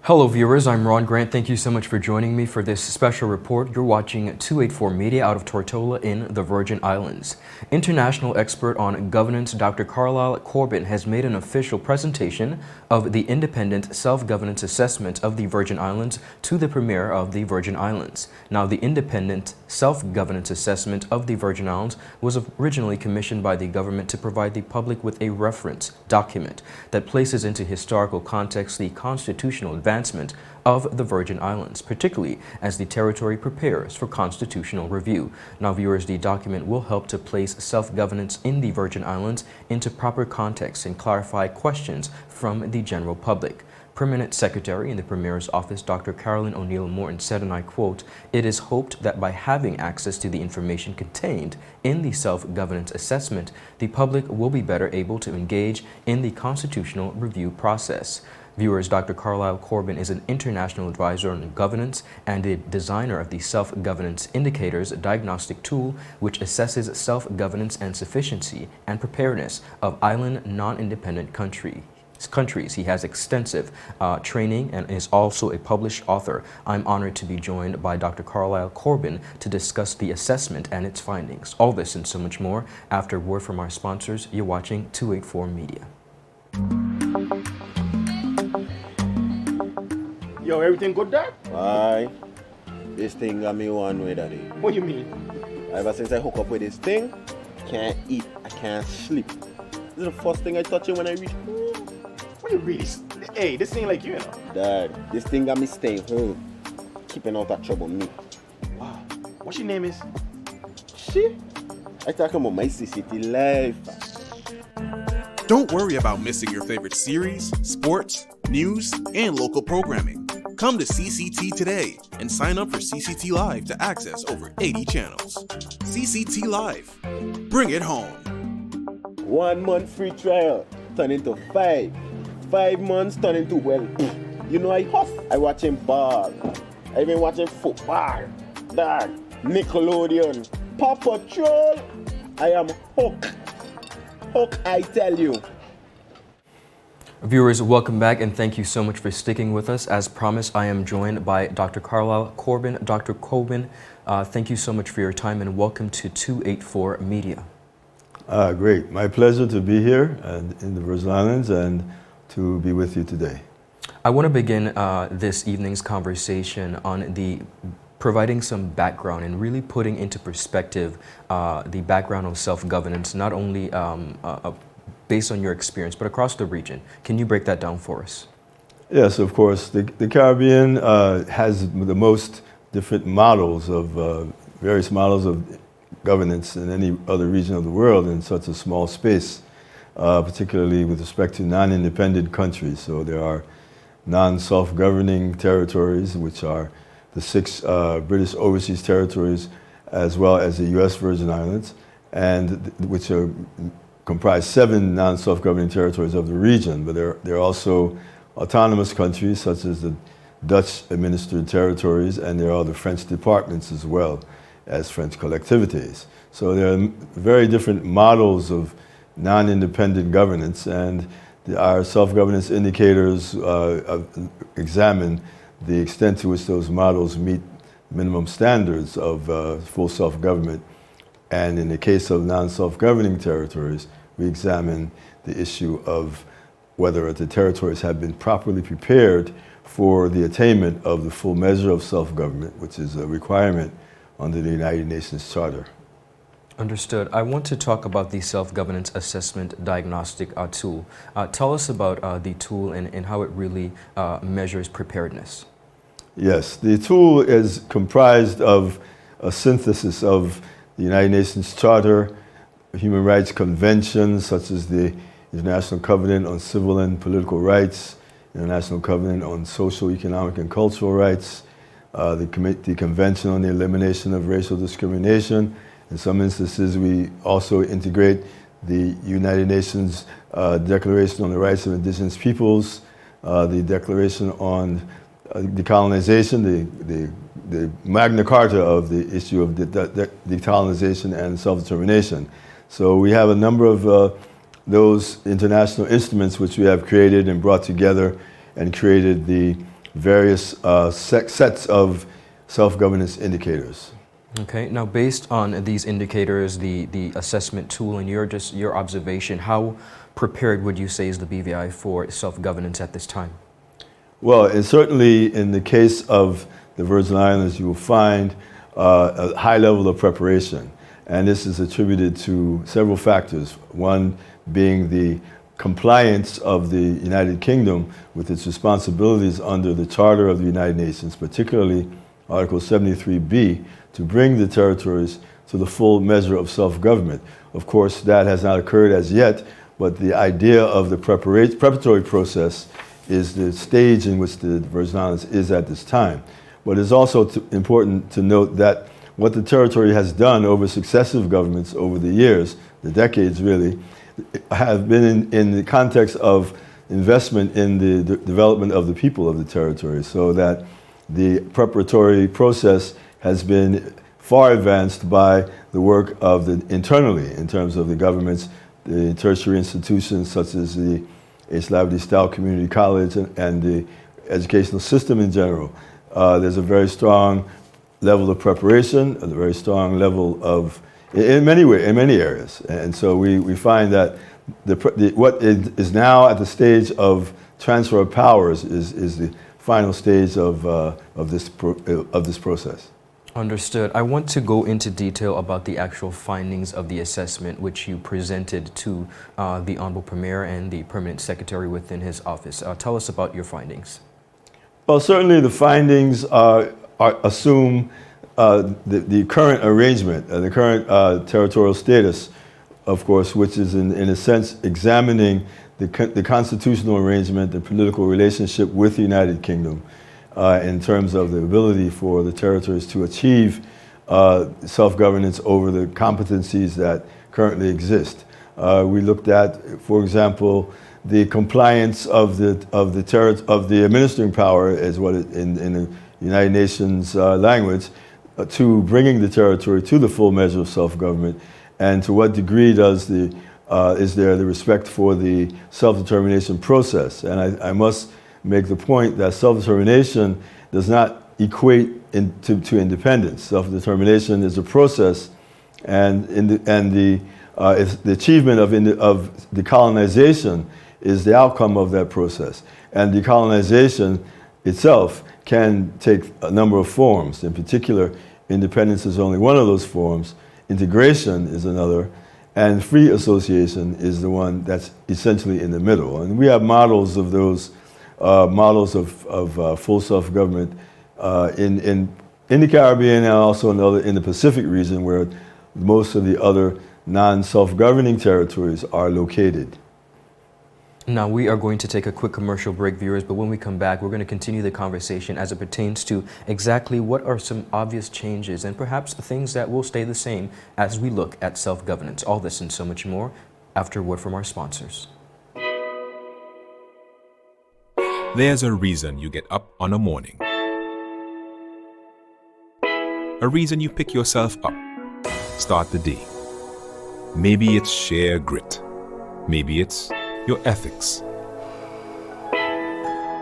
Hello viewers, I'm Ron Grant. Thank you so much for joining me for this special report. You're watching 284 Media out of Tortola in the Virgin Islands. International expert on governance Dr. Carlyle Corbin has made an official presentation of the independent self-governance assessment of the Virgin Islands to the Premier of the Virgin Islands. Now, the independent self-governance assessment of the Virgin Islands was originally commissioned by the government to provide the public with a reference document that places into historical context the constitutional advancement of the Virgin Islands, particularly as the territory prepares for constitutional review. Now, viewers, the document will help to place self-governance in the Virgin Islands into proper context and clarify questions from the general public. Permanent Secretary in the Premier's office, Dr. Carolyn O'Neill Morton, said, and I quote, "It is hoped that by having access to the information contained in the self-governance assessment, the public will be better able to engage in the constitutional review process." Viewers, Dr. Carlyle Corbin is an international advisor on governance and the designer of the Self-Governance Indicators diagnostic tool, which assesses self-governance and sufficiency and preparedness of island non-independent countries. He has extensive training and is also a published author. I'm honored to be joined by Dr. Carlyle Corbin to discuss the assessment and its findings. All this and so much more after a word from our sponsors. You're watching 284 Media. Yo, everything good, Dad? Aye. This thing got me one way, Daddy. What do you mean? Ever since I hook up with this thing, can't eat, I can't sleep. This is the first thing I touch it when I reach home. What you really? Hey, this ain't like you know. Dad, this thing got me staying home, keeping out of trouble me. Wow. What your name is? Shit. I talking about my CCT life. Don't worry about missing your favorite series, sports, news, and local programming. Come to CCT today and sign up for CCT Live to access over 80 channels. CCT Live. Bring it home. 1 month free trial turn into 5. 5 months turn into, well, you know I hustle. I watching ball. I been watching football. Dad, Nickelodeon, Paw Patrol. I am hooked. Hook, I tell you. Viewers, welcome back and thank you so much for sticking with us. As promised, I am joined by Dr. Carlyle Corbin. Dr. Corbin, thank you so much for your time and welcome to 284 Media. Great. My pleasure to be here in the Virgin Islands and to be with you today. I want to begin this evening's conversation on providing some background and really putting into perspective the background of self-governance, not only based on your experience, but across the region. Can you break that down for us? Yes, of course. The Caribbean has the most different models of, various models of governance in any other region of the world in such a small space, particularly with respect to non-independent countries. So there are non-self-governing territories, which are the 6 British overseas territories, as well as the U.S. Virgin Islands, and which are comprise 7 non-self-governing territories of the region, but there are also autonomous countries such as the Dutch-administered territories, and there are the French departments as well as French collectivities. So there are very different models of non-independent governance, and our self-governance indicators examine the extent to which those models meet minimum standards of full self-government. And in the case of non-self-governing territories, we examine the issue of whether the territories have been properly prepared for the attainment of the full measure of self-government, which is a requirement under the United Nations Charter. Understood. I want to talk about the self-governance assessment diagnostic tool. Tell us about the tool and how it really measures preparedness. Yes, the tool is comprised of a synthesis of the United Nations Charter, human rights conventions such as the International Covenant on Civil and Political Rights, International Covenant on Social, Economic, and Cultural Rights, the Convention on the Elimination of Racial Discrimination. In some instances, we also integrate the United Nations Declaration on the Rights of Indigenous Peoples, the Declaration on Decolonization, the Magna Carta of the issue of decolonization and self-determination. So we have a number of those international instruments which we have created and brought together and created the various sets of self-governance indicators. Okay, now based on these indicators, the assessment tool, and your observation, how prepared would you say is the BVI for self-governance at this time? Well, and certainly in the case of the Virgin Islands, you will find a high level of preparation. And this is attributed to several factors. One being the compliance of the United Kingdom with its responsibilities under the Charter of the United Nations, particularly Article 73B, to bring the territories to the full measure of self-government. Of course, that has not occurred as yet, but the idea of the preparatory process is the stage in which the Virgin Islands is at this time. But it's also important to note that what the territory has done over successive governments over the years, the decades really, have been in the context of investment in the development of the people of the territory, so that the preparatory process has been far advanced by the work of internally in terms of the governments, the tertiary institutions such as the Ace Labadee Style Community College and the educational system in general. There's a very strong level of preparation, a very strong level of, in many areas. And so we find that what is now at the stage of transfer of powers is the final stage of this process. Understood. I want to go into detail about the actual findings of the assessment which you presented to the Honorable Premier and the Permanent Secretary within his office. Tell us about your findings. Well, certainly the findings assume the current arrangement, the current territorial status, of course, which is in a sense examining the constitutional arrangement, the political relationship with the United Kingdom in terms of the ability for the territories to achieve self-governance over the competencies that currently exist. We looked at, for example, the compliance of the administering power, as what in the United Nations language, to bringing the territory to the full measure of self-government, and to what degree is there the respect for the self-determination process. And I must make the point that self-determination does not equate to independence. Self-determination is a process, and the achievement of decolonization is the outcome of that process. And decolonization itself can take a number of forms. In particular, independence is only one of those forms. Integration is another, and free association is the one that's essentially in the middle. And we have models of those, models of full self-government in the Caribbean and also in the Pacific region, where most of the other non-self-governing territories are located. Now, we are going to take a quick commercial break, viewers, but when we come back, we're going to continue the conversation as it pertains to exactly what are some obvious changes and perhaps things that will stay the same as we look at self-governance. All this and so much more after a word from our sponsors. There's a reason you get up on a morning. A reason you pick yourself up, start the day. Maybe it's sheer grit. Maybe it's your ethics.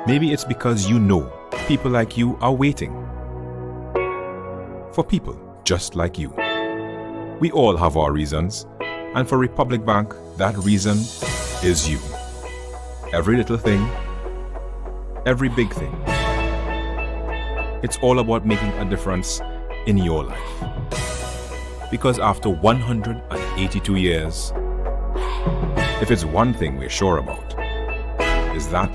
Maybe it's because you know people like you are waiting for people just like you. We all have our reasons, and for Republic Bank, that reason is you. Every little thing, every big thing. It's all about making a difference in your life. Because after 182 years, if it's one thing we're sure about, is that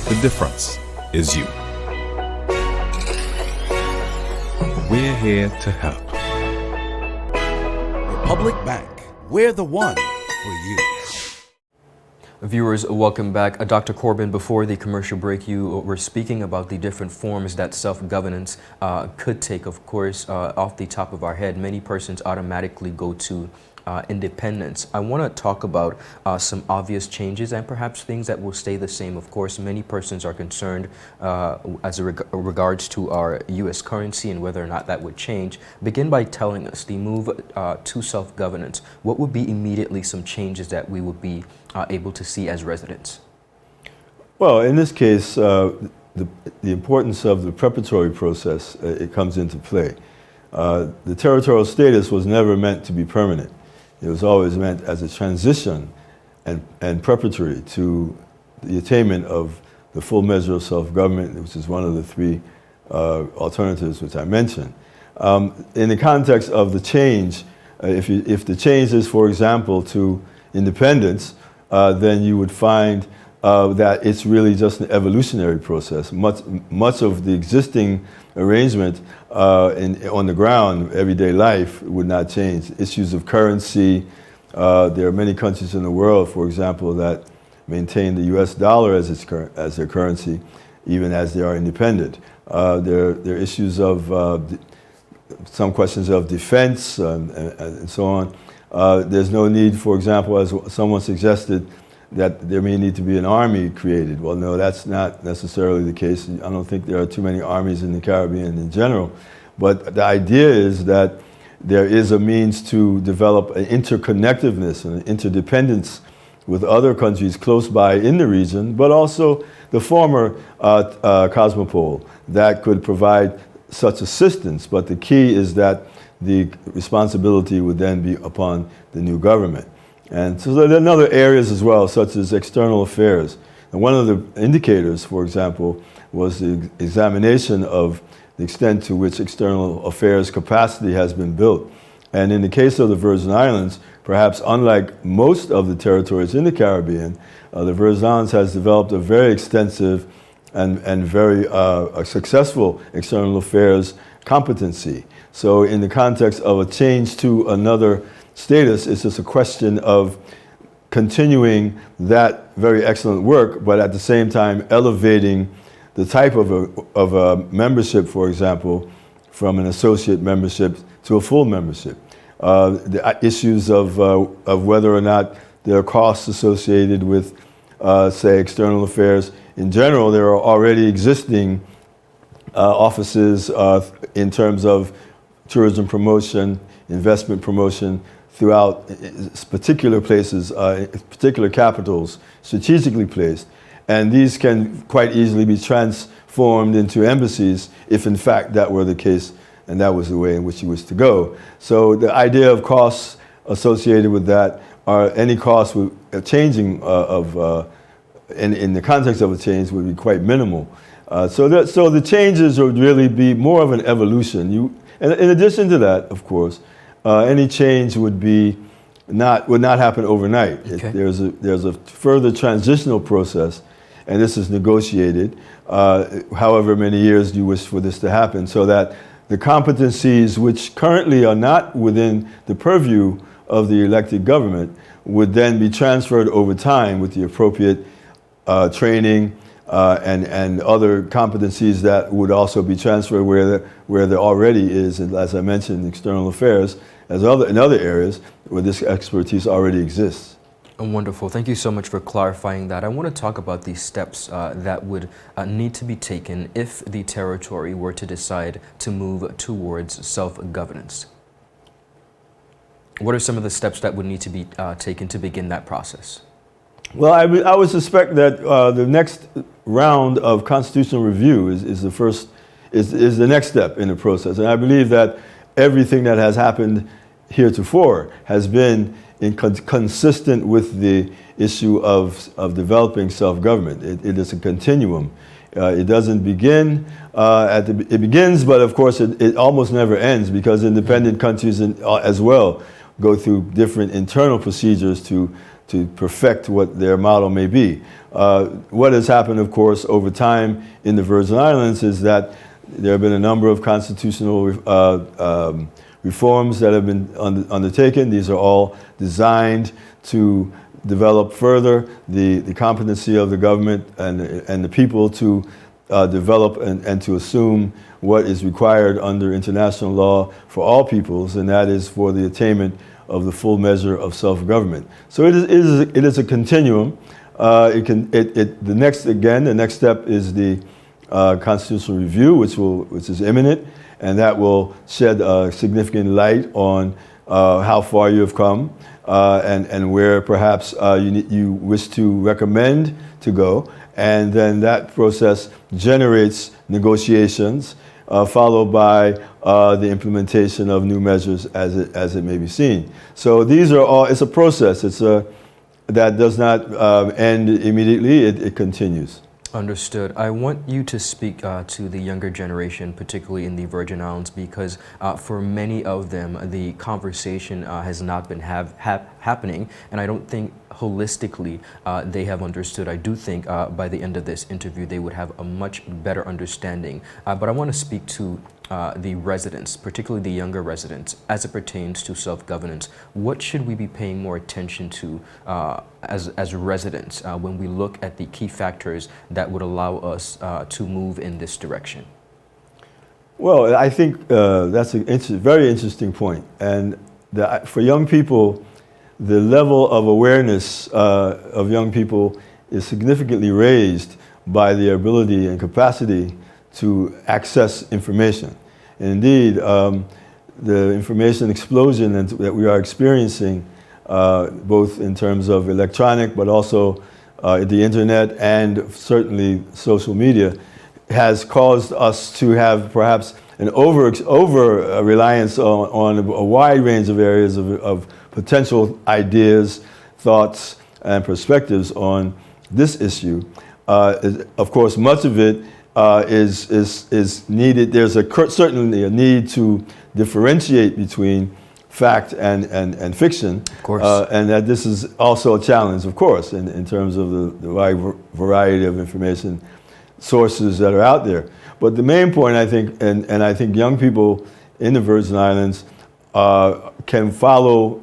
the difference is you. We're here to help. Republic Bank, we're the one for you. Viewers, welcome back. Dr. Corbin, before the commercial break, you were speaking about the different forms that self-governance could take. Of course, off the top of our head, many persons automatically go to independence. I want to talk about some obvious changes and perhaps things that will stay the same. Of course, many persons are concerned as regards to our U.S. currency and whether or not that would change. Begin by telling us the move to self-governance. What would be immediately some changes that we would be able to see as residents? Well, in this case, the importance of the preparatory process, it comes into play. The territorial status was never meant to be permanent. It was always meant as a transition and preparatory to the attainment of the full measure of self-government, which is one of the three alternatives which I mentioned. In the context of the change, if the change is, for example, to independence, then you would find that it's really just an evolutionary process. Much of the existing arrangement on the ground, everyday life, would not change. Issues of currency, there are many countries in the world, for example, that maintain the US dollar as their currency, even as they are independent. There are issues of some questions of defense and so on. There's no need, for example, as someone suggested, that there may need to be an army created. Well, no, that's not necessarily the case. I don't think there are too many armies in the Caribbean in general. But the idea is that there is a means to develop an interconnectedness and an interdependence with other countries close by in the region, but also the former cosmopole that could provide such assistance. But the key is that the responsibility would then be upon the new government. And so there are other areas as well, such as external affairs. And one of the indicators, for example, was the examination of the extent to which external affairs capacity has been built. And in the case of the Virgin Islands, perhaps unlike most of the territories in the Caribbean, the Virgin Islands has developed a very extensive and very successful external affairs competency. So in the context of a change to another status, it's just a question of continuing that very excellent work, but at the same time elevating the type of a membership, for example, from an associate membership to a full membership. The issues of whether or not there are costs associated with, say, external affairs. In general, there are already existing offices in terms of tourism promotion, investment promotion, throughout particular places, particular capitals, strategically placed. And these can quite easily be transformed into embassies if in fact that were the case and that was the way in which you wish to go. So the idea of costs associated with that are any costs with changing in the context of a change would be quite minimal. So the changes would really be more of an evolution. And in addition to that, of course, any change would not happen overnight. Okay. There's a further transitional process, and this is negotiated, however many years you wish for this to happen, so that the competencies which currently are not within the purview of the elected government would then be transferred over time with the appropriate training and other competencies that would also be transferred where there already is, and as I mentioned, external affairs, in other areas where this expertise already exists. Wonderful. Thank you so much for clarifying that. I want to talk about the steps that would need to be taken if the territory were to decide to move towards self-governance. What are some of the steps that would need to be taken to begin that process? Well, I would suspect that the next round of constitutional review is the next step in the process, and I believe that everything that has happened heretofore has been consistent with the issue of developing self-government. It is a continuum. It doesn't begin it begins, but of course it almost never ends, because independent countries as well go through different internal procedures to perfect what their model may be. What has happened, of course, over time in the Virgin Islands is that there have been a number of constitutional reforms that have been undertaken. These are all designed to develop further the competency of the government and the people to develop and to assume what is required under international law for all peoples, and that is for the attainment of the full measure of self-government. So it is a continuum. The next step is the constitutional review, which is imminent, and that will shed significant light on how far you have come and where perhaps you wish to recommend to go. and then that process generates negotiations, followed by the implementation of new measures as it may be seen. So these are all, it's a process. That does not end immediately, it continues. Understood. I want you to speak to the younger generation, particularly in the Virgin Islands, because for many of them, the conversation has not been happening, and I don't think holistically they have understood. I do think by the end of this interview, they would have a much better understanding. But I want to speak to the residents, particularly the younger residents, as it pertains to self-governance. What should we be paying more attention to as residents when we look at the key factors that would allow us to move in this direction? Well, I think that's a very interesting point. And for young people, the level of awareness of young people is significantly raised by their ability and capacity to access information. And indeed, the information explosion that we are experiencing, both in terms of electronic, but also the internet and certainly social media, has caused us to have perhaps an over reliance on a wide range of areas of potential ideas, thoughts, and perspectives on this issue. Of course, much of it is needed. There's certainly a need to differentiate between fact and fiction. Of course. And that this is also a challenge, of course, in terms of the wide variety of information sources that are out there. But the main point, I think, and I think young people in the Virgin Islands can follow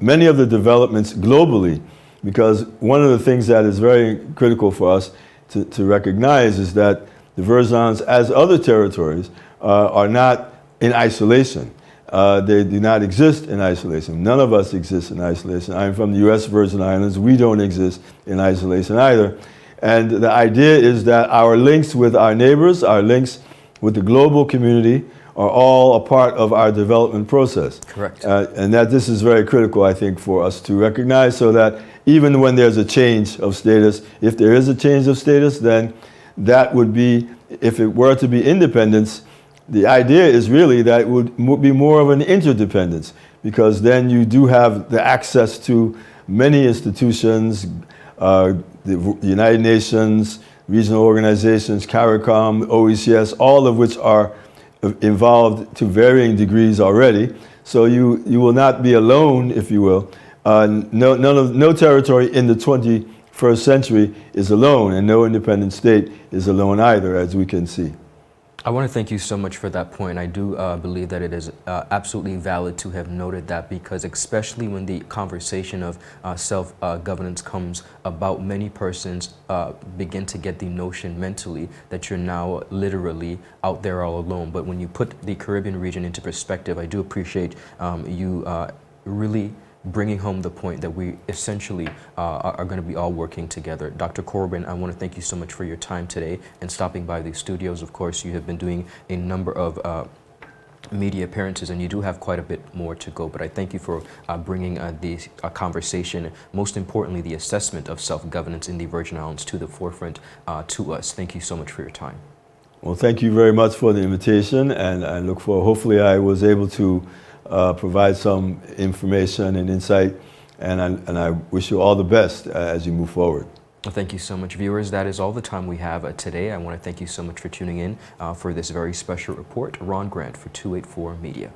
many of the developments globally, because one of the things that is very critical for us to recognize is that the Virgin Islands, as other territories, are not in isolation. They do not exist in isolation. None of us exist in isolation. I'm from the U.S. Virgin Islands. We don't exist in isolation either. And the idea is that our links with our neighbors, our links with the global community, are all a part of our development process. Correct. And that this is very critical, I think, for us to recognize, so that even when there's a change of status, if there is a change of status, then that would be, if it were to be independence, the idea is really that it would be more of an interdependence, because then you do have the access to many institutions, the United Nations, regional organizations, CARICOM, OECS, all of which are involved to varying degrees already. So you will not be alone, if you will. No territory in the 21st century is alone, and no independent state is alone either, as we can see. I want to thank you so much for that point. I do believe that it is absolutely valid to have noted that, because especially when the conversation of self-governance comes about, many persons begin to get the notion mentally that you're now literally out there all alone. But when you put the Caribbean region into perspective, I do appreciate you really bringing home the point that we essentially are going to be all working together. Dr. Corbin, I want to thank you so much for your time today and stopping by the studios. Of course, you have been doing a number of media appearances, and you do have quite a bit more to go, but I thank you for bringing the conversation, most importantly, the assessment of self-governance in the Virgin Islands to the forefront to us. Thank you so much for your time. Well, thank you very much for the invitation, and I look forward, hopefully I was able to provide some information and insight, and I wish you all the best as you move forward. Well, thank you so much, viewers. That is all the time we have today. I want to thank you so much for tuning in for this very special report. Ron Grant for 284 Media.